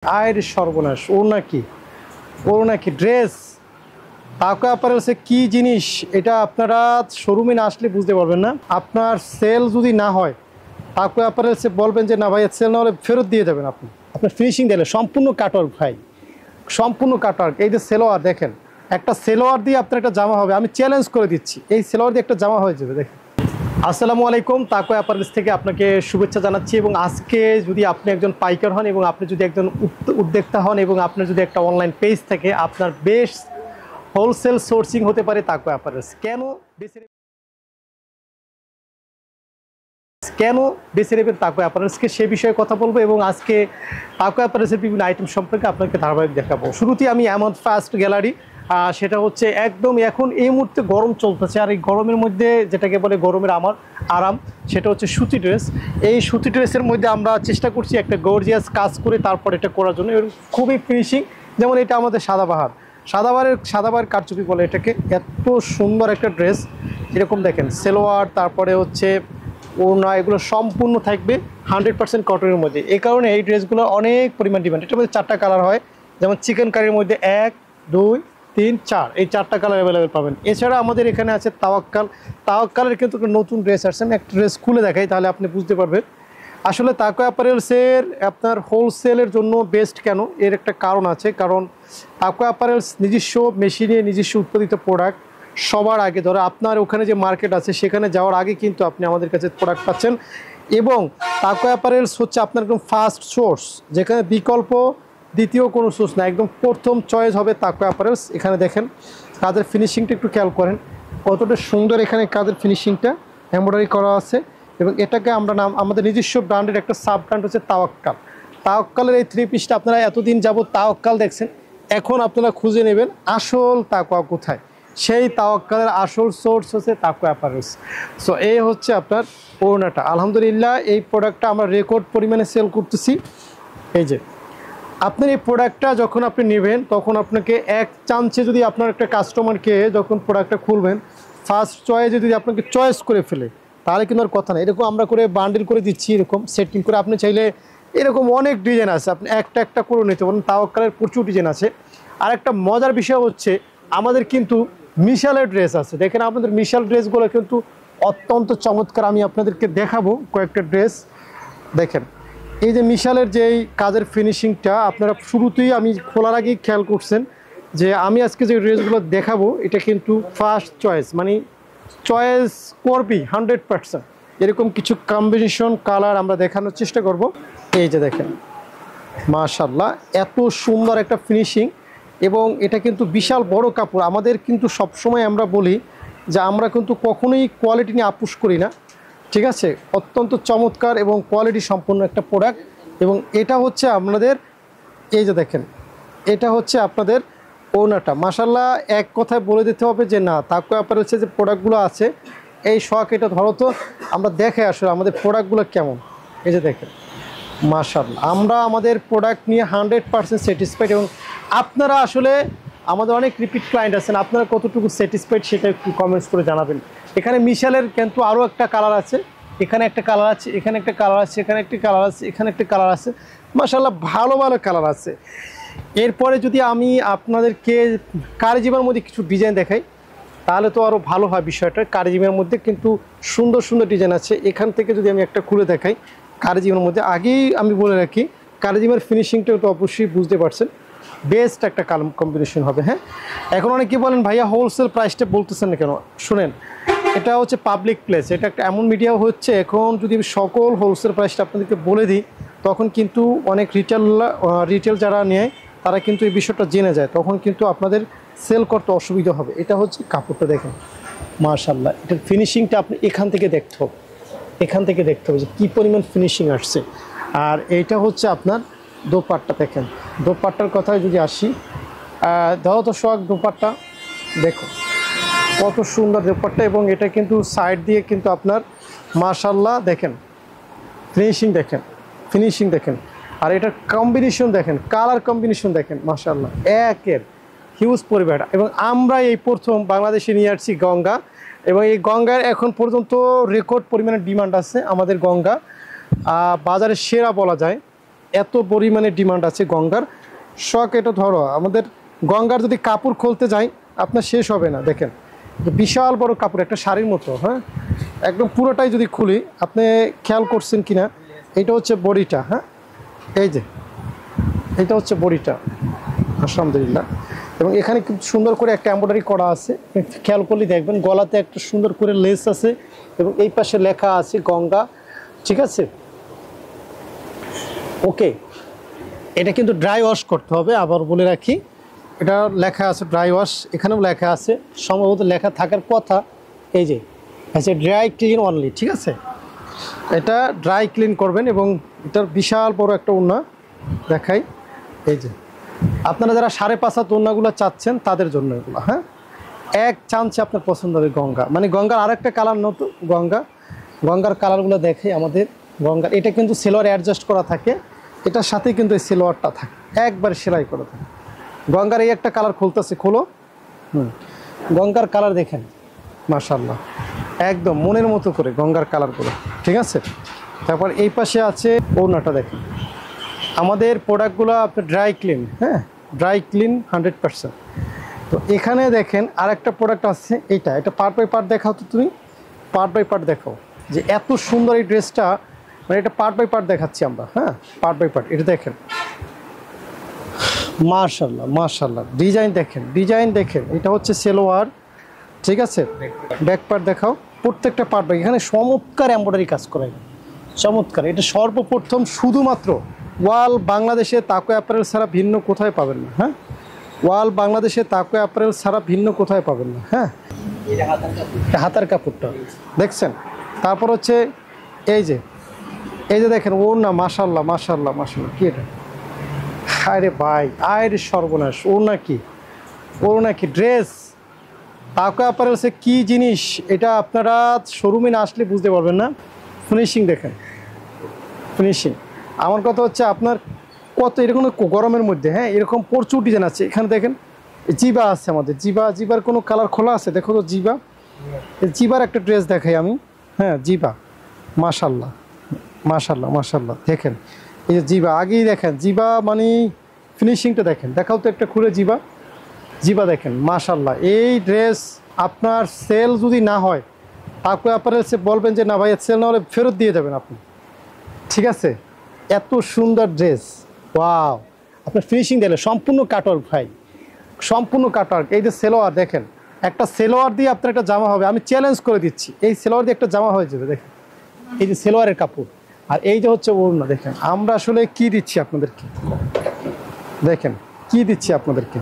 আয়ের সর্বনাশ ওর নাকি ড্রেস তাকওয়া অ্যাপারেলসে কি জিনিস এটা আপনারা শোরুমে না আসলে বুঝতে পারবেন না। আপনার সেল যদি না হয় তাকওয়া অ্যাপারেলসে বলবেন যে না ভাই সেল না হলে ফেরত দিয়ে যাবেন। আপনার ফিনিশিং দিলে সম্পূর্ণ কাটওয়ার্ক ভাই, সম্পূর্ণ কাটওয়ার্ক। এই যে সেলোয়ার দেখেন, একটা সেলোয়ার দিয়ে আপনার একটা জামা হবে, আমি চ্যালেঞ্জ করে দিচ্ছি এই সেলোয়ার দিয়ে একটা জামা হয়ে যাবে। দেখেন, আসসালামু আলাইকুম, তাকওয়া অ্যাপারেলস থেকে আপনাকে শুভেচ্ছা জানাচ্ছি। এবং আজকে যদি আপনি একজন পাইকার হন এবং আপনি যদি একজন উদ্যোক্তা হন এবং আপনার যদি একটা অনলাইন পেজ থাকে, আপনার বেস্ট হোলসেল সোর্সিং হতে পারে তাকওয়া অ্যাপারেলস। কেন বেছে নেবেন তাকওয়া অ্যাপারেলসকে সে বিষয়ে কথা বলবো এবং আজকে তাকওয়া অ্যাপারেলসের বিভিন্ন আইটেম সম্পর্কে আপনাকে ধারাবাহিক দেখাবো। শুরুতেই আমি এমন ফার্স্ট গ্যালারি, সেটা হচ্ছে একদম এখন এই মুহূর্তে গরম চলতেছে, আর এই গরমের মধ্যে যেটাকে বলে গরমের আরাম, সেটা হচ্ছে সুতি ড্রেস। এই সুতি ড্রেসের মধ্যে আমরা চেষ্টা করছি একটা গর্জিয়াস কাজ করে তারপর এটা করার জন্য, এবং খুবই ফিনিশিং। যেমন এটা আমাদের সাদাবাহার কারচুপি বলে এটাকে। এত সুন্দর একটা ড্রেস, এরকম দেখেন সেলোয়ার, তারপরে হচ্ছে ওড়না, এগুলো সম্পূর্ণ থাকবে 100% কটনের মধ্যে। এই কারণে এই ড্রেসগুলো অনেক পরিমাণ ডিমান্ড। এটার মধ্যে 4টা কালার হয়, যেমন চিকেন কারির মধ্যে 1, 2, 3, 4, এই 4টা কালার অ্যাভেলেবেল পাবেন। এছাড়া আমাদের এখানে আছে তাওয়াক্কালের কিন্তু নতুন ড্রেস আসছে। আমি একটা ড্রেস খুলে দেখাই, তাহলে আপনি বুঝতে পারবেন আসলে তাকওয়া অ্যাপারেলসের আপনার হোলসেলের জন্য বেস্ট কেন। এর একটা কারণ আছে, কারণ তাকওয়া অ্যাপারেলস নিজস্ব মেশিনে নিজস্ব উৎপাদিত প্রোডাক্ট সবার আগে, ধরো আপনার ওখানে যে মার্কেট আছে সেখানে যাওয়ার আগে কিন্তু আপনি আমাদের কাছে প্রোডাক্ট পাচ্ছেন। এবং তাকওয়া অ্যাপারেলস হচ্ছে আপনার একদম ফার্স্ট সোর্স, যেখানে বিকল্প দ্বিতীয় কোনো সোর্স না, একদম প্রথম চয়েস হবে তাকওয়া অ্যাপারেলস। এখানে দেখেন কাজের ফিনিশিংটা একটু খেয়াল করেন, কতটা সুন্দর এখানে কাজের ফিনিশিংটা এমব্রয়ডারি করা আছে। এবং এটাকে আমরা আমাদের নিজস্ব ব্র্যান্ডের একটা সাব ব্র্যান্ড হচ্ছে তাওয়াক্কালের এই 3 পিসটা আপনারা এতদিন যাবত তাওয়াক্কাল দেখছেন, এখন আপনারা খুঁজে নেবেন আসল তাকওয়া কোথায়। সেই তাওয়াক্কালের আসল সোর্স হচ্ছে তাকওয়া অ্যাপারেলস। সো এই হচ্ছে আপনার ওড়নাটা। আলহামদুলিল্লাহ এই প্রোডাক্টটা আমরা রেকর্ড পরিমাণে সেল করতেছি। এই যে আপনার এই প্রোডাক্টটা যখন আপনি নেবেন, তখন আপনাকে এক চান্সে যদি আপনার একটা কাস্টমারকে যখন প্রোডাক্টটা খুলবেন, ফার্স্ট চয়েসে যদি আপনাকে চয়েস করে ফেলে, তাহলে কিন্তু আর কথা নেই। এরকম আমরা করে বান্ডিল করে দিচ্ছি, এরকম সেটিং করে। আপনি চাইলে এরকম অনেক ডিজাইন আছে, আপনি একটা করে নিতে পারেন। তাওয়াক্কালের প্রচুর ডিজাইন আছে। আর একটা মজার বিষয় হচ্ছে আমাদের কিন্তু মিশালের ড্রেস আছে। দেখেন আপনাদের মিশাল ড্রেসগুলো কিন্তু অত্যন্ত চমৎকার। আমি আপনাদেরকে দেখাবো কয়েকটা ড্রেস। দেখেন এই যে মিশালের যেই কাজের ফিনিশিংটা, আপনারা শুরুতেই আমি খোলার আগেই খেয়াল করছেন যে আমি আজকে যে ড্রেসগুলো দেখাবো এটা কিন্তু ফার্স্ট চয়েস, মানে চয়েস করবি 100%। এরকম কিছু কম্বিনেশন কালার আমরা দেখানোর চেষ্টা করব। এই যে দেখেন মাশাআল্লাহ, এত সুন্দর একটা ফিনিশিং। এবং এটা কিন্তু বিশাল বড় কাপড়। আমাদের কিন্তু সবসময় আমরা বলি যে আমরা কিন্তু কখনোই কোয়ালিটি নিয়ে আপোষ করি না, ঠিক আছে। অত্যন্ত চমৎকার এবং কোয়ালিটি সম্পন্ন একটা প্রোডাক্ট। এবং এটা হচ্ছে আপনাদের, এই যে দেখেন এটা হচ্ছে আপনাদের ওড়নাটা। মাশাআল্লাহ, এক কথায় বলে দিতে হবে যে না, তাকওয়া অ্যাপারেলসে যে প্রোডাক্টগুলো আছে এই শখ, এটা ধরো তো আমরা দেখে আসলে আমাদের প্রোডাক্টগুলো কেমন। এই যে দেখেন মাশাআল্লাহ, আমরা আমাদের প্রোডাক্ট নিয়ে 100% স্যাটিসফাইড। এবং আপনারা আসলে আমাদের অনেক রিপিট ক্লায়েন্ট আছেন, আপনারা কতটুকু স্যাটিসফাইড সেটা একটু কমেন্টস করে জানাবেন। এখানে মিশালের কিন্তু আরও একটা কালার আছে, এখানে একটা কালার আছে, এখানে একটা কালার আছে, এখানে একটা কালার আছে, এখানে একটা কালার আছে। মাশাআল্লাহ ভালো ভালো কালার আছে। এরপরে যদি আমি আপনাদেরকে কারিজিমার মধ্যে কিছু ডিজাইন দেখাই, তাহলে তো আরও ভালো হয় বিষয়টা। কারিজিমের মধ্যে কিন্তু সুন্দর সুন্দর ডিজাইন আছে। এখান থেকে যদি আমি একটা খুলে দেখাই কারিজিমের মধ্যে, আগেই আমি বলে রাখি কারিজিমের ফিনিশিংটা তো অবশ্যই বুঝতে পারছেন, বেস্ট একটা কম্বিনেশন হবে। হ্যাঁ, এখন অনেকে বলেন ভাইয়া হোলসেল প্রাইসটা বলতেছেন না কেন। শুনেন, এটা হচ্ছে পাবলিক প্লেস, এটা একটা এমন মিডিয়া হচ্ছে, এখন যদি আমি সকল হোলসেল প্রাইসটা আপনাদেরকে বলে দিই, তখন কিন্তু অনেক রিটেল যারা নেয় তারা কিন্তু এই বিষয়টা জেনে যায়, তখন কিন্তু আপনাদের সেল করতে অসুবিধা হবে। এটা হচ্ছে কাপড়টা দেখেন মাশাআল্লাহ, এটার ফিনিশিংটা আপনি এখান থেকে দেখতে হবে যে কী পরিমাণ ফিনিশিং আসছে। আর এইটা হচ্ছে আপনার দোপাট্টা। দেখেন দোপাট্টার কথায় যদি আসি, ধরো তো সোহাগ দোপাট্টা দেখো কত সুন্দর দোপাট্টা। এবং এটা কিন্তু সাইড দিয়ে কিন্তু আপনার মাশাআল্লাহ দেখেন ফিনিশিং দেখেন। আর এটার কম্বিনেশন দেখেন, কালার কম্বিনেশন দেখেন মাশাআল্লাহ, একের হিউজ পরিমাণ। এবং আমরা এই প্রথম বাংলাদেশে নিয়ে আসছি গঙ্গা, এবং এই গঙ্গার এখন পর্যন্ত রেকর্ড পরিমাণে ডিমান্ড আছে। আমাদের গঙ্গা বাজারে সেরা বলা যায়। এত পরিমাণে ডিমান্ড আছে গঙ্গার। শখ, এটা ধরো আমাদের গঙ্গার যদি কাপড় খুলতে যাই আপনার শেষ হবে না। দেখেন বিশাল বড় কাপড়, একটা শাড়ির মতো, হ্যাঁ একদম পুরোটাই যদি খুলি, আপনি খেয়াল করছেন কিনা, এটা হচ্ছে বডিটা, হ্যাঁ এই যে এটা হচ্ছে বডিটা, আলহামদুলিল্লাহ। এবং এখানে খুব সুন্দর করে একটা এমব্রয়ডারি করা আছে, খেয়াল করলে দেখবেন গলাতে একটা সুন্দর করে লেস আছে এবং এই পাশে লেখা আছে গঙ্গা, ঠিক আছে। ওকে, এটা কিন্তু ড্রাই ওয়াশ করতে হবে, আবার বলে রাখি এটা লেখা আছে ড্রাই ওয়াশ, এখানেও লেখা আছে, সম্ভবত লেখা থাকার কথা। এই যে আচ্ছা, ড্রাই ক্লিন অনলি, ঠিক আছে, এটা ড্রাই ক্লিন করবেন। এবং এটার বিশাল বড় একটা ওড়না দেখাই, এই যে আপনারা যারা 5.5 হাত ওড়নাগুলো চাচ্ছেন তাদের জন্য এগুলো, হ্যাঁ এক চান্সে আপনার পছন্দ হবে গঙ্গা। মানে গঙ্গার আরেকটা কালার নতুন, গঙ্গার কালারগুলো দেখে আমাদের গঙ্গার। এটা কিন্তু সেলোয়ার অ্যাডজাস্ট করা থাকে, এটার সাথে কিন্তু এই সেলোয়ারটা থাকে, একবার সেলাই করা থাকে। গঙ্গার এই একটা কালার খুলতেছে, খোলো, গঙ্গার কালার দেখেন মাশাআল্লাহ, একদম মনের মতো করে গঙ্গার কালারগুলো, ঠিক আছে। তারপর এই পাশে আছে ওড়নাটা দেখেন। আমাদের প্রোডাক্টগুলো আপনার ড্রাই ক্লিন, হ্যাঁ ড্রাই ক্লিন 100%। তো এখানে দেখেন আরেকটা প্রোডাক্ট আছে, এটা পার্ট বাই পার্ট দেখাও তো, তুমি পার্ট বাই পার্ট দেখাও যে এত সুন্দর এই ড্রেসটা, মানে এটা পার্ট বাই পার্ট দেখাচ্ছি আমরা, হ্যাঁ পার্ট বাই পার্ট। এটা দেখেন মাশাআল্লাহ মাশাআল্লাহ, ডিজাইন দেখেন, এটা হচ্ছে সেলোয়ার, ঠিক আছে। ব্যাক পার্ট দেখাও, প্রত্যেকটা পার্ট বাই, এখানে চমৎকার এমব্রয়ডারি কাজ করাই, চমৎকার। এটা সর্বপ্রথম শুধুমাত্র ওয়াল বাংলাদেশে তাকওয়া অ্যাপারেল ছাড়া ভিন্ন কোথায় পাবেন না, হ্যাঁ ওয়াল বাংলাদেশে তাকওয়া অ্যাপারেল ছাড়া ভিন্ন কোথায় পাবেন না, হ্যাঁ হাতার কাপড়টা দেখছেন। তারপর হচ্ছে এই যে দেখেন ওড়না, মাশাআল্লাহ মাশাআল্লাহ মাশাআল্লাহ, কি এটা, আরে ভাই আরে সর্বনাশ, ওড়না কি ড্রেস, তাকওয়া অ্যাপারেলসে কি জিনিস, এটা আপনারা শোরুমে না আসলে বুঝতে পারবেন না। ফিনিশিং দেখেন, ফিনিশিং। আমার কথা হচ্ছে আপনার কত এরকম গরমের মধ্যে, হ্যাঁ এরকম প্রচুর ডিজাইন আছে। এখানে দেখেন জিবা আছে আমাদের, জিবার কোনো কালার খোলা আছে, দেখো তো জিবার একটা ড্রেস দেখাই আমি, হ্যাঁ জিবা, মাশাআল্লাহ মাশাআল্লাহ মাশাআল্লাহ। দেখেন এই যে জিবা, আগেই দেখেন জিবা, মানে ফিনিশিংটা দেখেন, দেখাও তো একটা খুলে জিবা দেখেন মাশাআল্লাহ। এই ড্রেস আপনার সেল যদি না হয়, তাকওয়া অ্যাপারেলসে বলবেন যে না ভাই সেল না হলে ফেরত দিয়ে যাবেন আপনি, ঠিক আছে। এত সুন্দর ড্রেস, ওয়াও। আপনার ফিনিশিং দিলে সম্পূর্ণ কাটওয়ার্ক ভাই, সম্পূর্ণ কাটওয়ার্ক। এই যে সেলোয়ার দেখেন, একটা সেলোয়ার দিয়ে আপনার একটা জামা হবে, আমি চ্যালেঞ্জ করে দিচ্ছি, এই সেলোয়ার দিয়ে একটা জামা হয়ে যাবে। দেখেন এই যে সেলোয়ারের কাপড়, আর এই যে হচ্ছে ওড়না। দেখেন আমরা আসলে কি দিচ্ছি আপনাদেরকে, দেখেন কি দিচ্ছি আপনাদেরকে,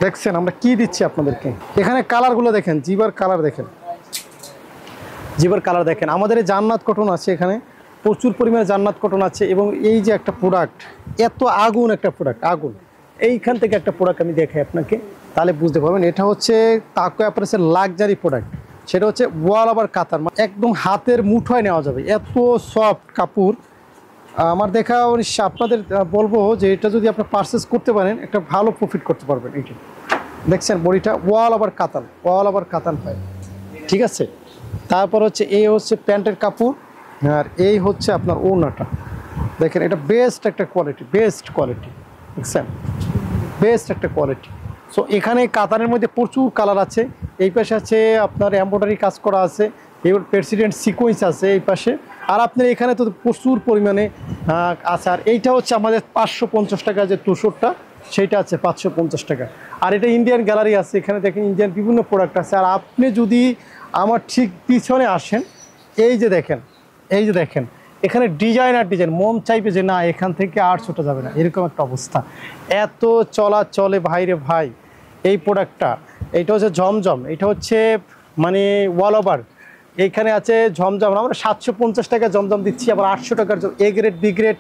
দেখছেন আমরা কি দিচ্ছি আপনাদেরকে। এখানে কালারগুলো দেখেন, জিবার কালার দেখেন। আমাদের এই জান্নাত কটন আছে, এখানে প্রচুর পরিমাণে জান্নাত কটন আছে। এবং এই যে একটা প্রোডাক্ট, এত আগুন একটা প্রোডাক্ট, আগুন। এইখান থেকে একটা প্রোডাক্ট আমি দেখাই আপনাকে, তাহলে বুঝতে পারবেন। এটা হচ্ছে তাকওয়া অ্যাপারেলসের লাক্সারি প্রোডাক্ট, সেটা হচ্ছে ওয়াল ওভার কাতার, একদম হাতের মুঠোয় নেওয়া যাবে, এত সফট কাপড়। আমার দেখা আপনাদের বলবো যে এটা যদি আপনি পারচেস করতে পারেন, একটা ভালো প্রফিট করতে পারবেন। এইটা দেখছেন বডিটা ওয়াল ওভার কাতান হয়, ঠিক আছে। তারপর হচ্ছে এই হচ্ছে প্যান্টের কাপড়, আর এই হচ্ছে আপনার ওড়নাটা দেখেন, এটা বেস্ট একটা কোয়ালিটি, দেখছেন বেস্ট একটা কোয়ালিটি। সো এখানে কাতানের মধ্যে প্রচুর কালার আছে। এই পাশে আছে আপনার এমব্রয়ডারি কাজ করা আছে, এবার প্রেসিডেন্ট সিকোয়েন্স আছে এই পাশে। আর আপনার এখানে তো প্রচুর পরিমাণে আছে। আর এইটা হচ্ছে আমাদের 550 টাকা, যে তুষরটা সেইটা আছে 550 টাকা। আর এটা ইন্ডিয়ান গ্যালারি আছে, এখানে দেখেন ইন্ডিয়ান বিভিন্ন প্রোডাক্ট আছে। আর আপনি যদি আমার ঠিক পিছনে আসেন, এই যে দেখেন এখানে ডিজাইন মন চাইবে যে না এখান থেকে আর ছোটা যাবে না, এরকম একটা অবস্থা। এত চলে ভাইরে ভাই এই প্রোডাক্টটা। এইটা হচ্ছে জমজম, এটা হচ্ছে মানে ওয়াল ওভার। এইখানে আছে জমজম, আমরা 750 টাকা জমজম দিচ্ছি, আবার 800 টাকার এ গ্রেড বি গ্রেড,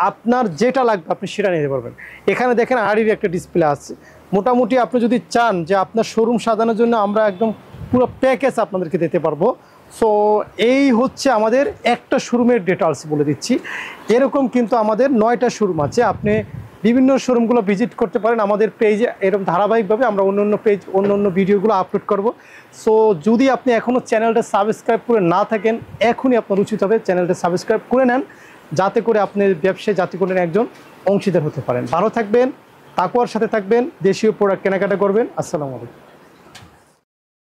আপনার যেটা লাগবে আপনি সেটা নিতে পারবেন। এখানে দেখেন আড়ির একটা ডিসপ্লে আছে। মোটামুটি আপনি যদি চান যে আপনার শোরুম সাজানোর জন্য আমরা একদম পুরো প্যাকেজ আপনাদেরকে দিতে পারবো। সো এই হচ্ছে আমাদের একটা শোরুমের ডিটেইলস বলে দিচ্ছি। এরকম কিন্তু আমাদের 9টা শোরুম আছে, আপনি বিভিন্ন শোরুমগুলো ভিজিট করতে পারেন। আমাদের পেজে এরকম ধারাবাহিকভাবে আমরা অন্য ভিডিওগুলো আপলোড করব। সো যদি আপনি এখনও চ্যানেলটা সাবস্ক্রাইব করে না থাকেন, এখনই আপনার উচিত হবে চ্যানেলটা সাবস্ক্রাইব করে নেন যাতে করে আপনি ব্যবসায় যাতে করে একজন অংশীদার হতে পারেন। ভালো থাকবেন, তাকওয়ার সাথে থাকবেন, দেশীয় প্রোডাক্ট কেনাকাটা করবেন। আসসালামু আলাইকুম।